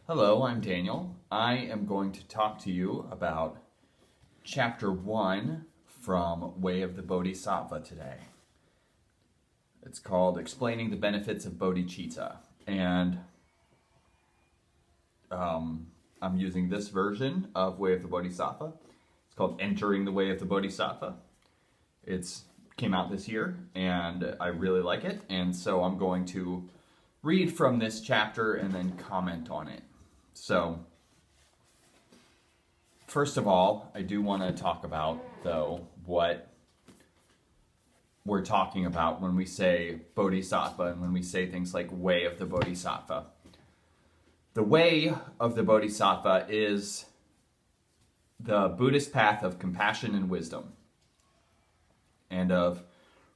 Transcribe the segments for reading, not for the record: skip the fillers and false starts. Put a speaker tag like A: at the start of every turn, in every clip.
A: Hello, I'm Daniel. I am going to talk to you about Chapter 1 from Way of the Bodhisattva today. It's called Explaining the Benefits of Bodhichitta, and I'm using this version of Way of the Bodhisattva. It's called Entering the Way of the Bodhisattva. It's came out this year, and I really like it, and so I'm going to read from this chapter and then comment on it. So, first of all, I do want to talk about, though, what we're talking about when we say Bodhisattva and when we say things like Way of the Bodhisattva. The Way of the Bodhisattva is the Buddhist path of compassion and wisdom, and of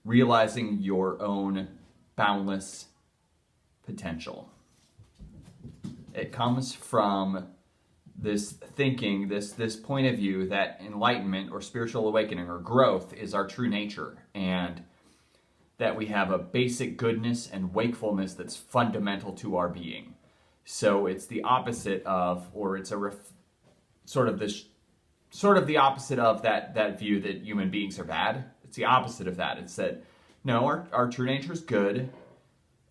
A: realizing your own boundless potential. It comes from this thinking, this point of view that enlightenment or spiritual awakening or growth is our true nature, and that we have a basic goodness and wakefulness that's fundamental to our being. So it's the opposite of, or it's a sort of the opposite of that view that human beings are bad. It's the opposite of that. It's that, no, our true nature is good.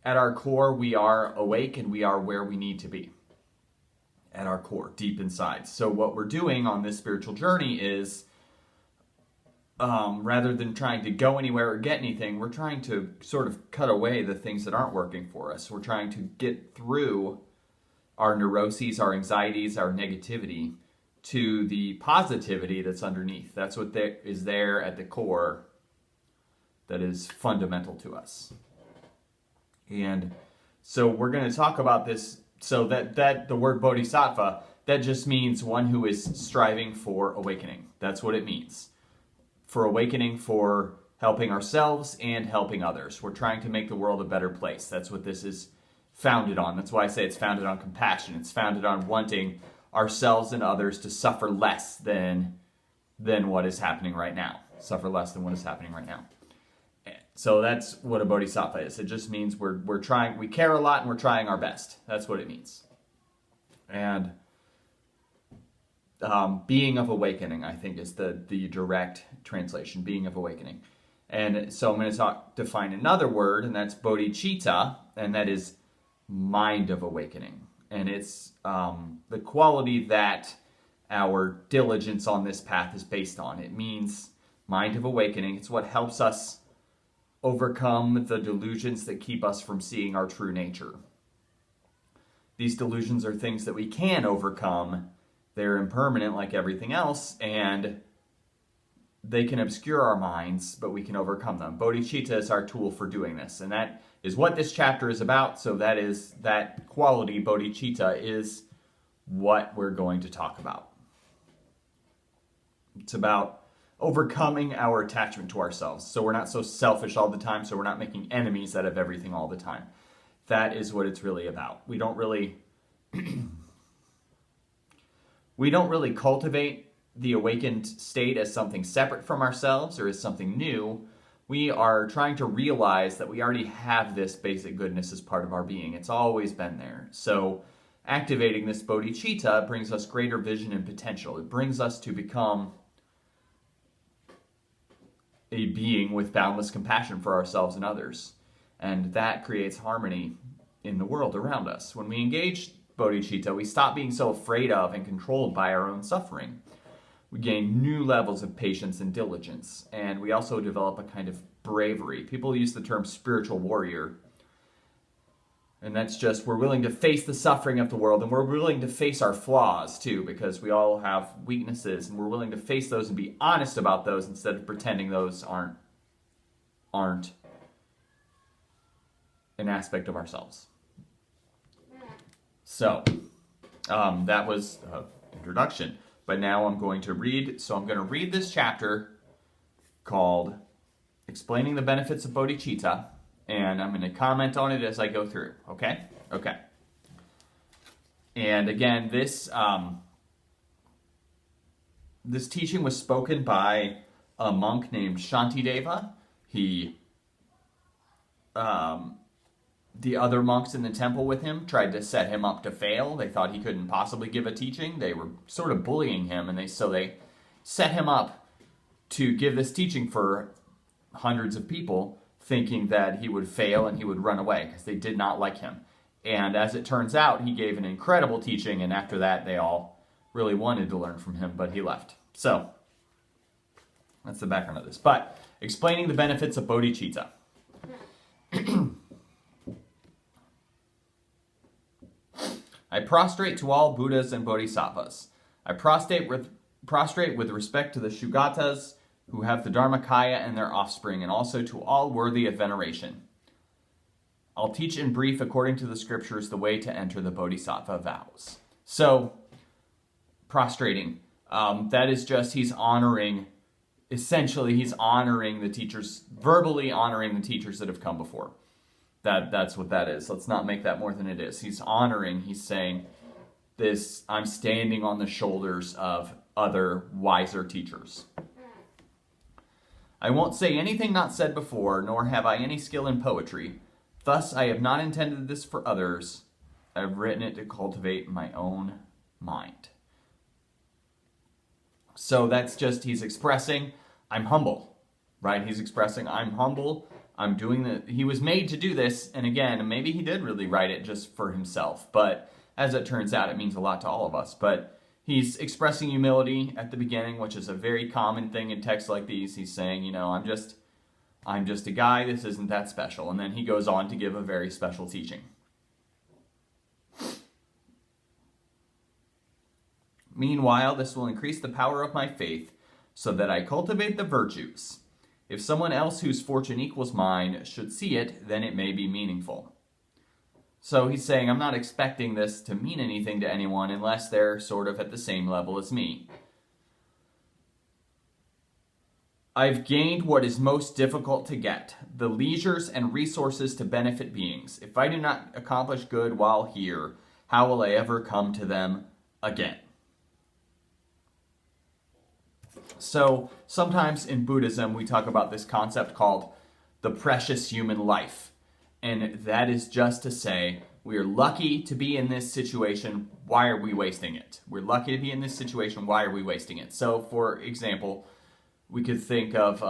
A: At our core, we are awake and we are where we need to be. At our core, deep inside. So what we're doing on this spiritual journey is, rather than trying to go anywhere or get anything, we're trying to sort of cut away the things that aren't working for us. We're trying to get through our neuroses, our anxieties, our negativity to the positivity that's underneath. That's what is there at the core that is fundamental to us. And so we're going to talk about this. So that the word bodhisattva, that just means one who is striving for awakening. That's what it means. For awakening, for helping ourselves and helping others. We're trying to make the world a better place. That's what this is founded on. That's why I say it's founded on compassion. It's founded on wanting ourselves and others to suffer less than what is happening right now. Suffer less than what is happening right now. So that's what a bodhisattva is. It just means we're trying, we care a lot and we're trying our best. That's what it means. And being of awakening, I think, is the direct translation, being of awakening. And so I'm going to define another word, and that's bodhicitta, and that is mind of awakening. And it's the quality that our diligence on this path is based on. It means mind of awakening. It's what helps us overcome the delusions that keep us from seeing our true nature. These delusions are things that we can overcome. They're impermanent like everything else, and they can obscure our minds, but we can overcome them. Bodhicitta is our tool for doing this, and that is what this chapter is about. So that quality, bodhicitta, is what we're going to talk about. It's about overcoming our attachment to ourselves. So we're not so selfish all the time, so we're not making enemies out of everything all the time. That is what it's really about. We don't really cultivate the awakened state as something separate from ourselves or as something new. We are trying to realize that we already have this basic goodness as part of our being. It's always been there. So activating this bodhicitta brings us greater vision and potential. It brings us to become a being with boundless compassion for ourselves and others. And that creates harmony in the world around us. When we engage bodhicitta, we stop being so afraid of and controlled by our own suffering. We gain new levels of patience and diligence, and we also develop a kind of bravery. People use the term spiritual warrior, and that's just we're willing to face the suffering of the world, and we're willing to face our flaws too, because we all have weaknesses, and we're willing to face those and be honest about those instead of pretending those aren't an aspect of ourselves. So that was introduction. But now I'm going to read this chapter called Explaining the Benefits of Bodhichitta, and I'm going to comment on it as I go through, okay? Okay. And again, this teaching was spoken by a monk named Shantideva. He The other monks in the temple with him tried to set him up to fail. They thought he couldn't possibly give a teaching. They were sort of bullying him, and they set him up to give this teaching for hundreds of people, thinking that he would fail and he would run away because they did not like him. And as it turns out, he gave an incredible teaching, and after that, they all really wanted to learn from him, but he left. So, that's the background of this. But, explaining the benefits of Bodhicitta. I prostrate to all Buddhas and Bodhisattvas. I prostrate with respect to the Shugatas, who have the Dharmakaya and their offspring, and also to all worthy of veneration. I'll teach in brief, according to the scriptures, the way to enter the Bodhisattva vows. So, prostrating, that is just, essentially he's honoring the teachers, verbally honoring the teachers that have come before. That's what that is. Let's not make that more than it is. He's saying this, I'm standing on the shoulders of other wiser teachers. I won't say anything not said before, nor have I any skill in poetry. Thus, I have not intended this for others. I've written it to cultivate my own mind. So that's just, he's expressing, I'm humble, right? He's expressing, I'm humble. I'm doing he was made to do this, and again, maybe he did really write it just for himself, but as it turns out, it means a lot to all of us. But he's expressing humility at the beginning, which is a very common thing in texts like these. He's saying, I'm just a guy, this isn't that special. And then he goes on to give a very special teaching. Meanwhile, this will increase the power of my faith, so that I cultivate the virtues. If someone else whose fortune equals mine should see it, then it may be meaningful. So he's saying, I'm not expecting this to mean anything to anyone unless they're sort of at the same level as me. I've gained what is most difficult to get, the leisures and resources to benefit beings. If I do not accomplish good while here, how will I ever come to them again? So sometimes in Buddhism, we talk about this concept called the precious human life. And that is just to say, we are lucky to be in this situation. Why are we wasting it? We're lucky to be in this situation. Why are we wasting it? So, for example, we could think of,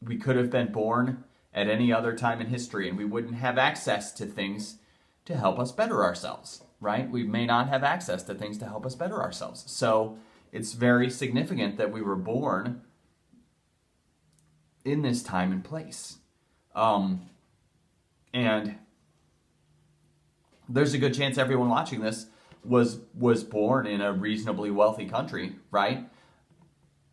A: we could have been born at any other time in history and we wouldn't have access to things to help us better ourselves, right? We may not have access to things to help us better ourselves. So it's very significant that we were born in this time and place. And there's a good chance everyone watching this was born in a reasonably wealthy country, right?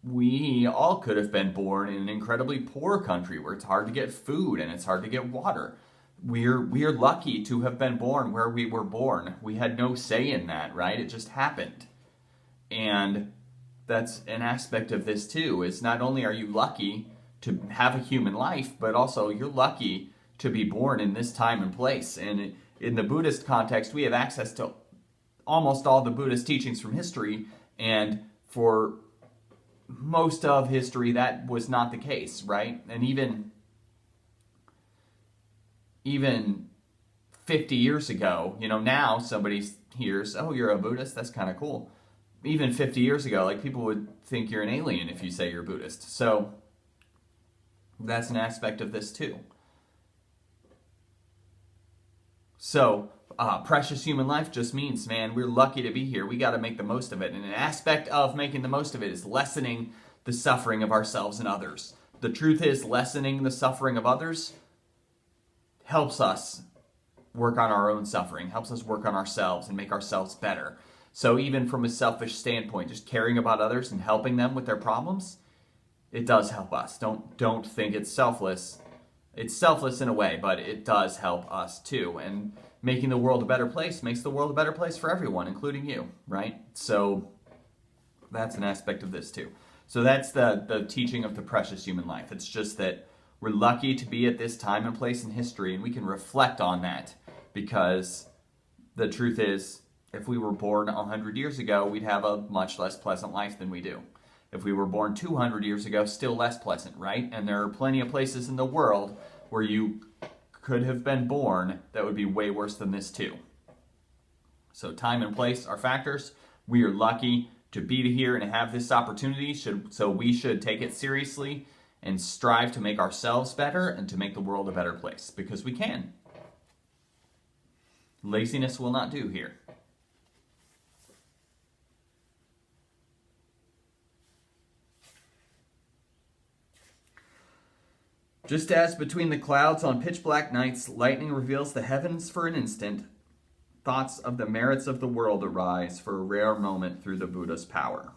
A: We all could have been born in an incredibly poor country where it's hard to get food and it's hard to get water. We're lucky to have been born where we were born. We had no say in that, right? It just happened. And that's an aspect of this too, is not only are you lucky to have a human life, but also you're lucky to be born in this time and place. And in the Buddhist context, we have access to almost all the Buddhist teachings from history, and for most of history, that was not the case, right? And even 50 years ago, now somebody hears, oh, you're a Buddhist? That's kind of cool. Even 50 years ago, people would think you're an alien if you say you're Buddhist. So that's an aspect of this too. So precious human life just means, man, we're lucky to be here. We got to make the most of it. And an aspect of making the most of it is lessening the suffering of ourselves and others. The truth is, lessening the suffering of others helps us work on our own suffering, helps us work on ourselves and make ourselves better. So even from a selfish standpoint, just caring about others and helping them with their problems, it does help us. Don't think it's selfless. It's selfless in a way, but it does help us too. And making the world a better place makes the world a better place for everyone, including you, right? So that's an aspect of this too. So that's the teaching of the precious human life. It's just that we're lucky to be at this time and place in history, and we can reflect on that, because the truth is, if we were born 100 years ago, we'd have a much less pleasant life than we do. If we were born 200 years ago, still less pleasant, right? And there are plenty of places in the world where you could have been born that would be way worse than this too. So time and place are factors. We are lucky to be here and have this opportunity, so we should take it seriously and strive to make ourselves better and to make the world a better place, because we can. Laziness will not do here. Just as between the clouds on pitch black nights, lightning reveals the heavens for an instant, thoughts of the merits of the world arise for a rare moment through the Buddha's power.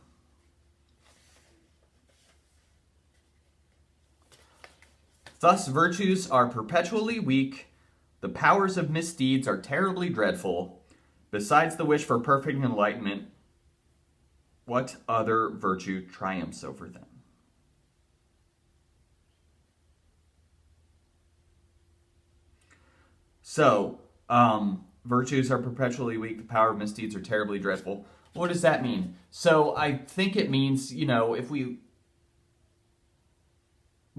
A: Thus virtues are perpetually weak, the powers of misdeeds are terribly dreadful. Besides the wish for perfect enlightenment, what other virtue triumphs over them? So, virtues are perpetually weak, the power of misdeeds are terribly dreadful. What does that mean? So I think it means, if we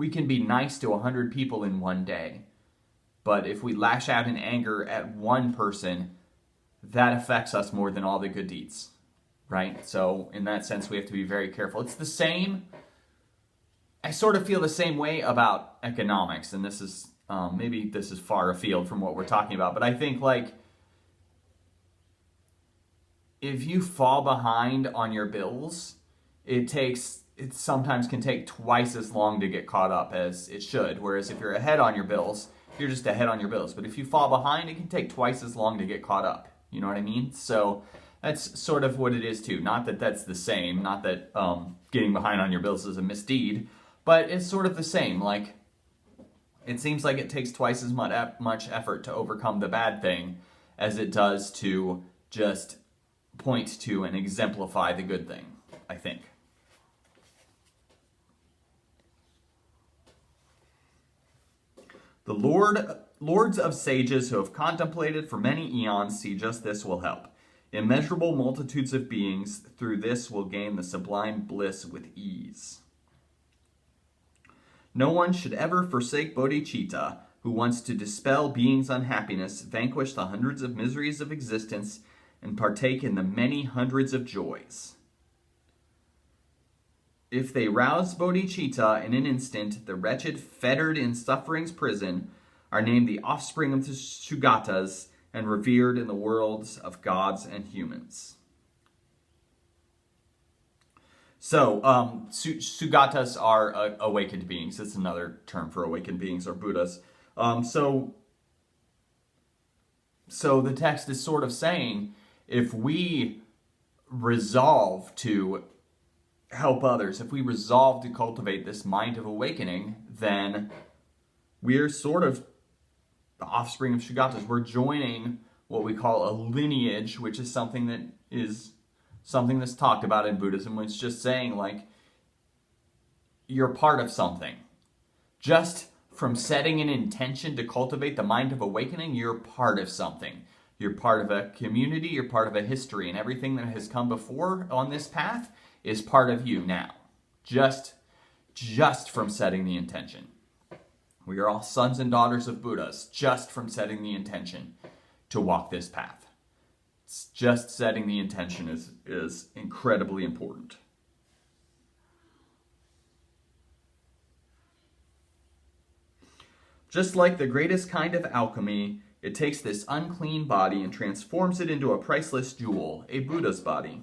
A: can be nice to 100 people in one day, but if we lash out in anger at one person, that affects us more than all the good deeds, right? So in that sense, we have to be very careful. It's the same. I sort of feel the same way about economics, and this is maybe this is far afield from what we're talking about, but I think if you fall behind on your bills, it sometimes can take twice as long to get caught up as it should. Whereas if you're ahead on your bills, you're just ahead on your bills. But if you fall behind, it can take twice as long to get caught up. You know what I mean? So that's sort of what it is too. Not that that's the same. Not that getting behind on your bills is a misdeed, but it's sort of the same. It seems like it takes twice as much effort to overcome the bad thing as it does to just point to and exemplify the good thing, I think. The lords of sages who have contemplated for many eons see just this will help. Immeasurable multitudes of beings through this will gain the sublime bliss with ease. No one should ever forsake Bodhichitta, who wants to dispel beings' unhappiness, vanquish the hundreds of miseries of existence, and partake in the many hundreds of joys. If they rouse Bodhichitta in an instant, the wretched fettered in suffering's prison are named the offspring of the Sugatas and revered in the worlds of gods and humans. So, Sugatas are awakened beings. It's another term for awakened beings, or Buddhas. So the text is sort of saying, if we resolve to help others, if we resolve to cultivate this mind of awakening, then we're sort of the offspring of Sugatas. We're joining what we call a lineage, which is something that's talked about in Buddhism, which is just saying, you're part of something. Just from setting an intention to cultivate the mind of awakening, you're part of something. You're part of a community, you're part of a history, and everything that has come before on this path is part of you now. Just from setting the intention. We are all sons and daughters of Buddhas, just from setting the intention to walk this path. Just setting the intention is incredibly important. Just like the greatest kind of alchemy, it takes this unclean body and transforms it into a priceless jewel, a Buddha's body.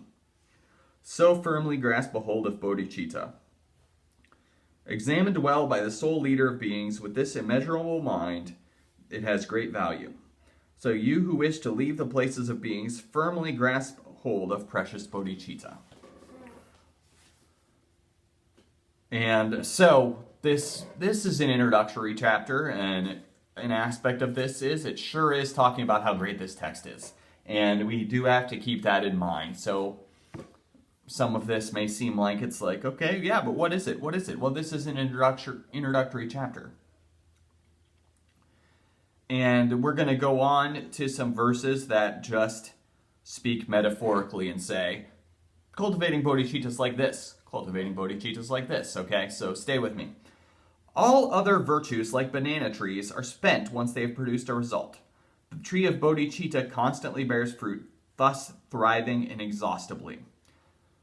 A: So firmly grasp a hold of Bodhicitta. Examined well by the sole leader of beings with this immeasurable mind, it has great value. So you who wish to leave the places of beings, firmly grasp hold of precious Bodhicitta. And so this is an introductory chapter, and an aspect of this is it sure is talking about how great this text is. And we do have to keep that in mind. So some of this may seem like it's okay, yeah, but what is it? What is it? Well, this is an introductory chapter. And we're going to go on to some verses that just speak metaphorically and say, cultivating bodhicittas like this, cultivating bodhicittas like this, okay? So stay with me. All other virtues, like banana trees, are spent once they have produced a result. The tree of Bodhichitta constantly bears fruit, thus thriving inexhaustibly.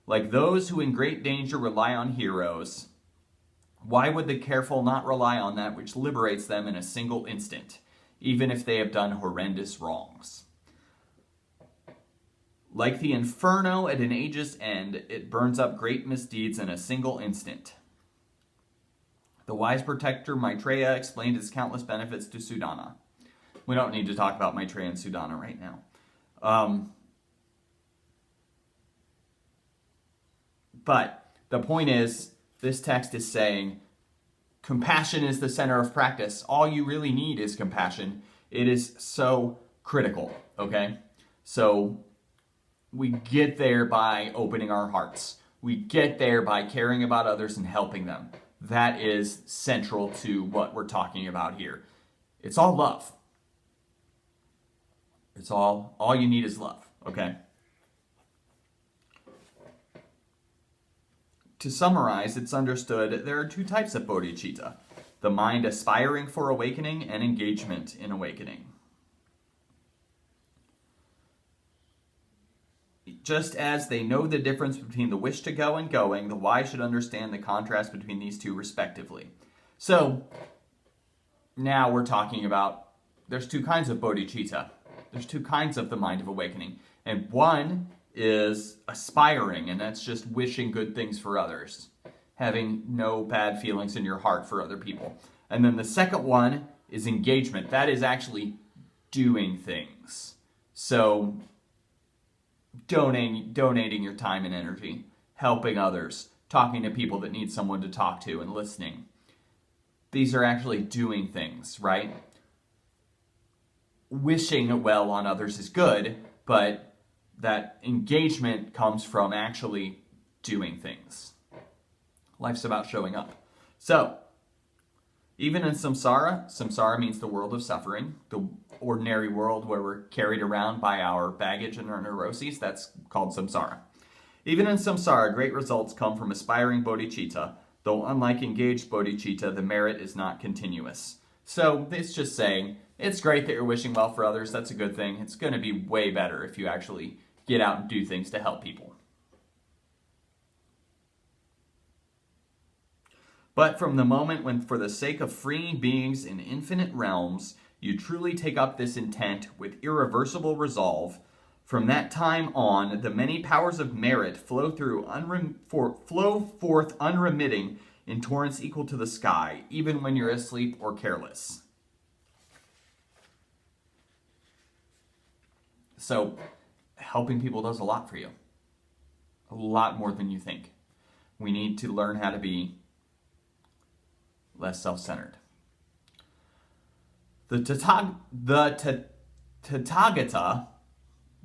A: Like those who in great danger rely on heroes, why would the careful not rely on that which liberates them in a single instant, even if they have done horrendous wrongs? Like the inferno at an age's end, it burns up great misdeeds in a single instant. The wise protector Maitreya explained its countless benefits to Sudana. We don't need to talk about Maitreya and Sudana right now. But the point is, this text is saying compassion is the center of practice. All you really need is compassion. It is so critical, okay? So we get there by opening our hearts. We get there by caring about others and helping them. That is central to what we're talking about here. It's all love. It's all you need is love, okay? To summarize, it's understood there are two types of bodhicitta: the mind aspiring for awakening and engagement in awakening. Just as they know the difference between the wish to go and going, the wise should understand the contrast between these two respectively. So, now we're talking about, there's two kinds of bodhicitta. There's two kinds of the mind of awakening. And one is aspiring, and that's just wishing good things for others, having no bad feelings in your heart for other people. And then the second one is engagement. That is actually doing things. So, donating your time and energy, helping others, talking to people that need someone to talk to, and listening. These are actually doing things, right? Wishing well on others is good, but that engagement comes from actually doing things. Life's about showing up. So, even in samsara means the world of suffering, the ordinary world where we're carried around by our baggage and our neuroses, that's called samsara. Even in samsara, great results come from aspiring bodhicitta, though unlike engaged bodhicitta, the merit is not continuous. So, it's just saying, it's great that you're wishing well for others, that's a good thing. It's going to be way better if you actually get out and do things to help people. But from the moment when, for the sake of freeing beings in infinite realms, you truly take up this intent with irreversible resolve, from that time on, the many powers of merit flow forth unremitting in torrents equal to the sky, even when you're asleep or careless. So, helping people does a lot for you. A lot more than you think. We need to learn how to be less self-centered. The Tathagata,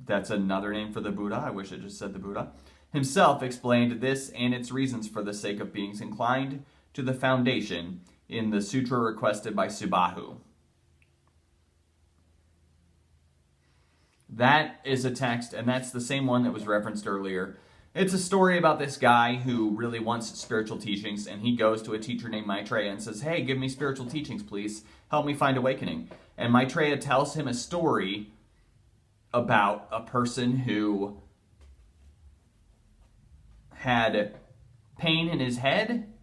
A: that's another name for the Buddha, I wish it just said the Buddha, himself explained this and its reasons for the sake of beings inclined to the foundation in the sutra requested by Subahu. That is a text, and that's the same one that was referenced earlier. It's a story about this guy who really wants spiritual teachings, and he goes to a teacher named Maitreya and says, hey, give me spiritual teachings, please. Help me find awakening. And Maitreya tells him a story about a person who had pain in his head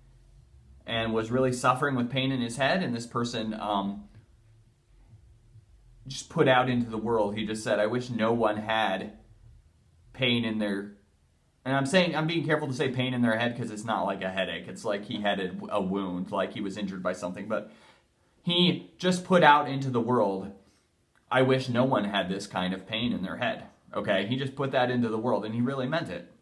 A: and was really suffering with pain in his head, and this person just put out into the world. He just said, I wish no one had pain in their... And I'm being careful to say pain in their head because it's not like a headache. It's like he had a wound, like he was injured by something. But he just put out into the world, I wish no one had this kind of pain in their head. Okay? He just put that into the world, and he really meant it.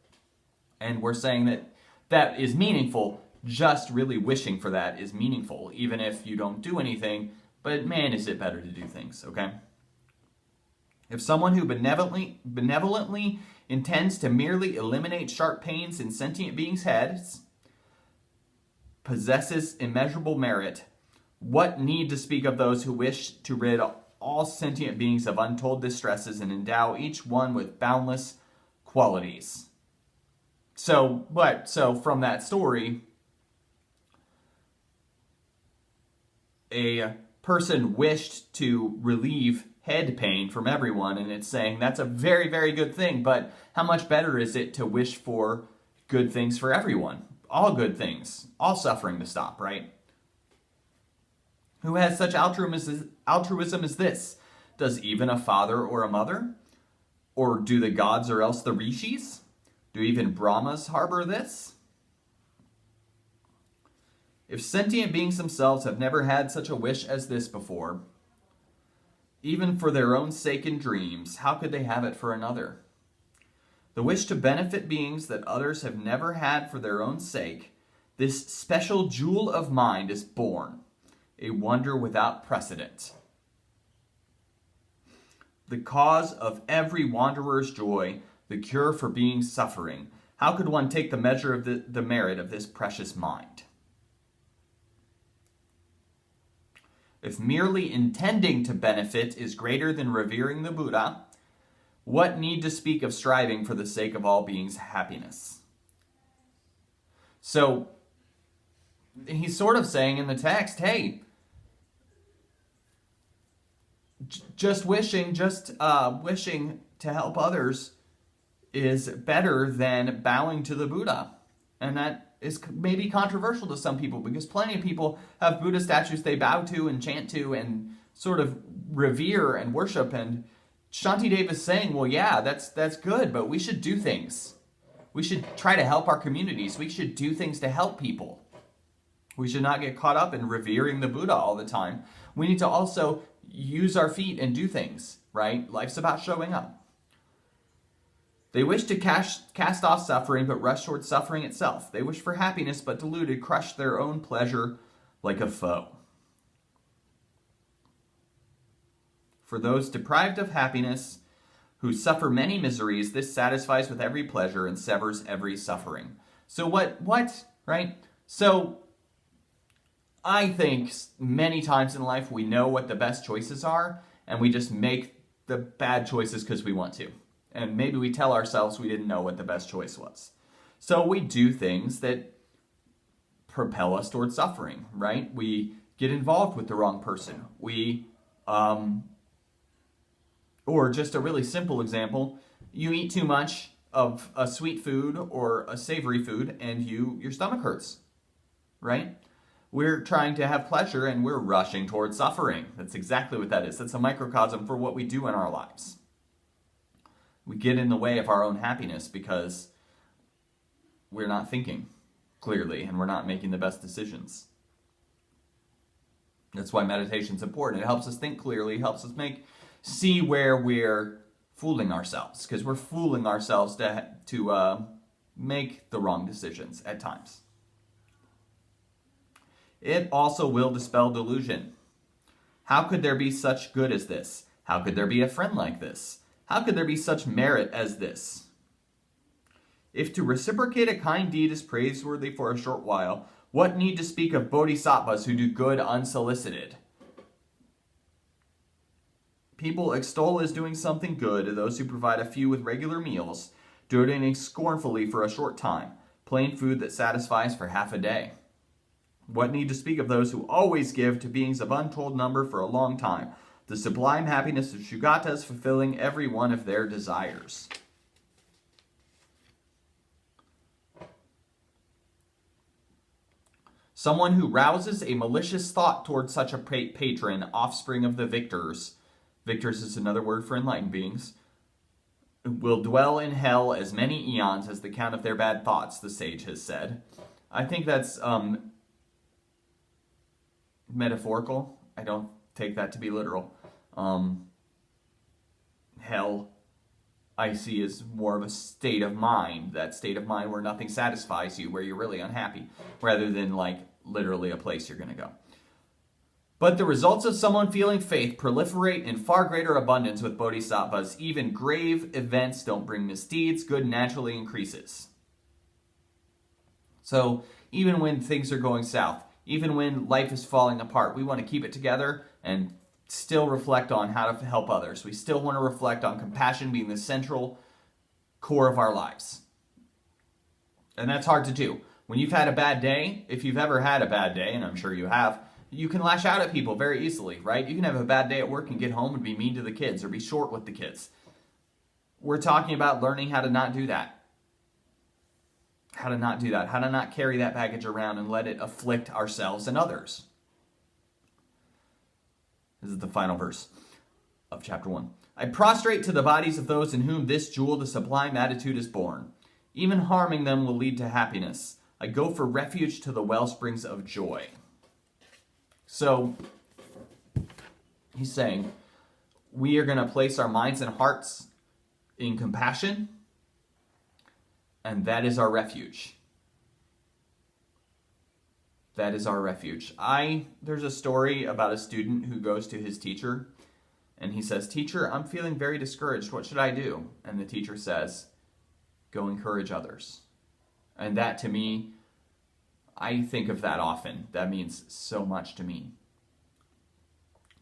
A: And we're saying that that is meaningful. Just really wishing for that is meaningful, even if you don't do anything. But man, is it better to do things, okay? If someone who benevolently intends to merely eliminate sharp pains in sentient beings' heads possesses immeasurable merit, what need to speak of those who wish to rid all sentient beings of untold distresses and endow each one with boundless qualities? So from that story, a person wished to relieve head pain from everyone, and it's saying that's a very, very good thing, but how much better is it to wish for good things for everyone? All good things, all suffering to stop, right? Who has such altruism as this? Does even a father or a mother? Or do the gods or else the rishis? Do even Brahmas harbor this? If sentient beings themselves have never had such a wish as this before, even for their own sake in dreams, how could they have it for another? The wish to benefit beings that others have never had for their own sake, this special jewel of mind is born, a wonder without precedent. The cause of every wanderer's joy, the cure for beings suffering. How could one take the measure of the merit of this precious mind? If merely intending to benefit is greater than revering the Buddha, what need to speak of striving for the sake of all beings' happiness? So, he's sort of saying in the text, hey, just wishing to help others is better than bowing to the Buddha. And that is maybe controversial to some people, because plenty of people have Buddha statues they bow to and chant to and sort of revere and worship. And Shantideva is saying, well, yeah, that's good, but we should do things. We should try to help our communities. We should do things to help people. We should not get caught up in revering the Buddha all the time. We need to also use our feet and do things, right? Life's about showing up. They wish to cast off suffering, but rush towards suffering itself. They wish for happiness, but deluded, crush their own pleasure like a foe. For those deprived of happiness, who suffer many miseries, this satisfies with every pleasure and severs every suffering. So what, right? So I think many times in life we know what the best choices are, and we just make the bad choices because we want to. And maybe we tell ourselves we didn't know what the best choice was. So we do things that propel us towards suffering, right? We get involved with the wrong person. Or just a really simple example, you eat too much of a sweet food or a savory food and your stomach hurts, right? We're trying to have pleasure and we're rushing towards suffering. That's exactly what that is. That's a microcosm for what we do in our lives. We get in the way of our own happiness because we're not thinking clearly and we're not making the best decisions. That's why meditation's important. It helps us think clearly, helps us see where we're fooling ourselves, because we're fooling ourselves to make the wrong decisions at times. It also will dispel delusion. How could there be such good as this? How could there be a friend like this? How could there be such merit as this? If to reciprocate a kind deed is praiseworthy for a short while, what need to speak of bodhisattvas who do good unsolicited? People extol as doing something good those who provide a few with regular meals, donating scornfully for a short time, plain food that satisfies for half a day. What need to speak of those who always give to beings of untold number for a long time, the sublime happiness of Shugatas fulfilling every one of their desires? Someone who rouses a malicious thought towards such a patron, offspring of the victors is another word for enlightened beings, will dwell in hell as many eons as the count of their bad thoughts, the sage has said. I think that's metaphorical. I don't take that to be literal. Hell, I see as more of a state of mind, that state of mind where nothing satisfies you, where you're really unhappy, rather than like literally a place you're going to go. But the results of someone feeling faith proliferate in far greater abundance with bodhisattvas. Even grave events don't bring misdeeds. Good naturally increases. So even when things are going south, even when life is falling apart, we want to keep it together and still reflect on how to help others. We still want to reflect on compassion being the central core of our lives. And that's hard to do. When you've had a bad day, if you've ever had a bad day, and I'm sure you have, You can lash out at people very easily, right? You can have a bad day at work and get home and be mean to the kids or be short with the kids. We're talking about learning how to not do that. How to not do that. How to not carry that baggage around and let it afflict ourselves and others. This is the final verse of chapter 1. I prostrate to the bodies of those in whom this jewel, the sublime attitude, is born. Even harming them will lead to happiness. I go for refuge to the well springs of joy. So, he's saying, we are going to place our minds and hearts in compassion, and that is our refuge. That is our refuge. There's a story about a student who goes to his teacher, and he says, "Teacher, I'm feeling very discouraged. What should I do?" And the teacher says, "Go encourage others." And that, to me, I think of that often. That means so much to me.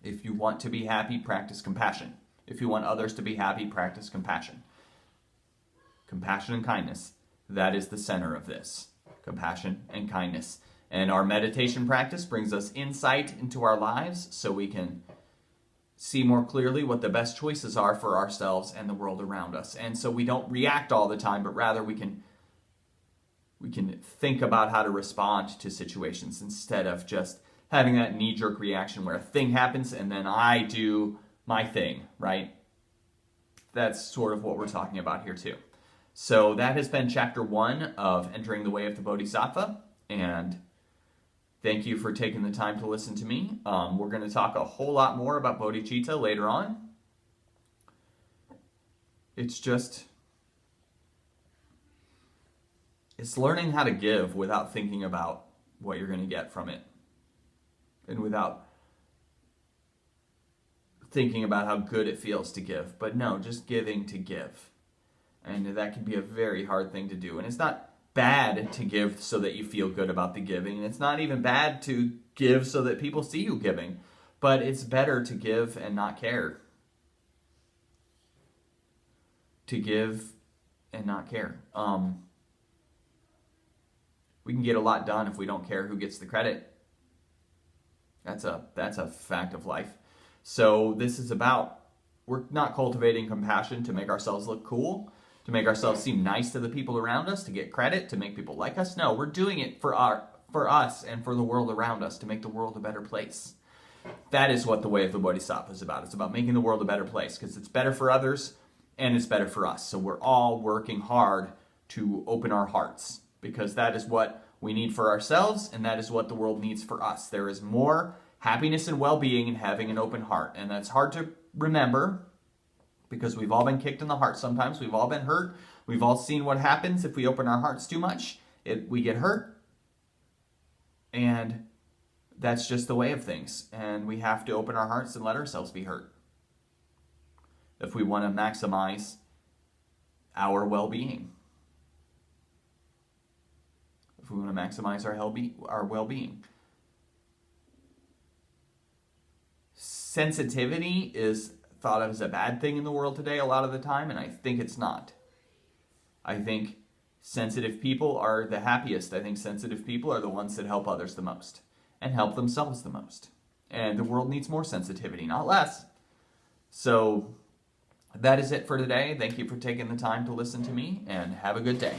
A: If you want to be happy, practice compassion. If you want others to be happy, practice compassion. Compassion and kindness. That is the center of this. Compassion and kindness. And our meditation practice brings us insight into our lives so we can see more clearly what the best choices are for ourselves and the world around us. And so we don't react all the time, but rather we can think about how to respond to situations instead of just having that knee-jerk reaction where a thing happens and then I do my thing, right? That's sort of what we're talking about here too. So that has been chapter 1 of Entering the Way of the Bodhisattva, and thank you for taking the time to listen to me. We're going to talk a whole lot more about Bodhicitta later on. It's learning how to give without thinking about what you're going to get from it. And without thinking about how good it feels to give. But no, just giving to give. And that can be a very hard thing to do. And it's not bad to give so that you feel good about the giving. And it's not even bad to give so that people see you giving. But it's better to give and not care. To give and not care. We can get a lot done if we don't care who gets the credit. That's a fact of life. So this is about, we're not cultivating compassion to make ourselves look cool, to make ourselves seem nice to the people around us, to get credit, to make people like us. No, we're doing it for us and for the world around us, to make the world a better place. That is what the way of the Bodhisattva is about. It's about making the world a better place because it's better for others and it's better for us. So we're all working hard to open our hearts because that is what we need for ourselves and that is what the world needs for us. There is more happiness and well-being in having an open heart, and that's hard to remember because we've all been kicked in the heart sometimes. We've all been hurt. We've all seen what happens if we open our hearts too much. We get hurt, and that's just the way of things. And we have to open our hearts and let ourselves be hurt if we want to maximize our well-being. If we want to maximize our well-being. Sensitivity is thought of as a bad thing in the world today a lot of the time, and I think it's not. I think sensitive people are the happiest. I think sensitive people are the ones that help others the most and help themselves the most. And the world needs more sensitivity, not less. So that is it for today. Thank you for taking the time to listen to me, and have a good day.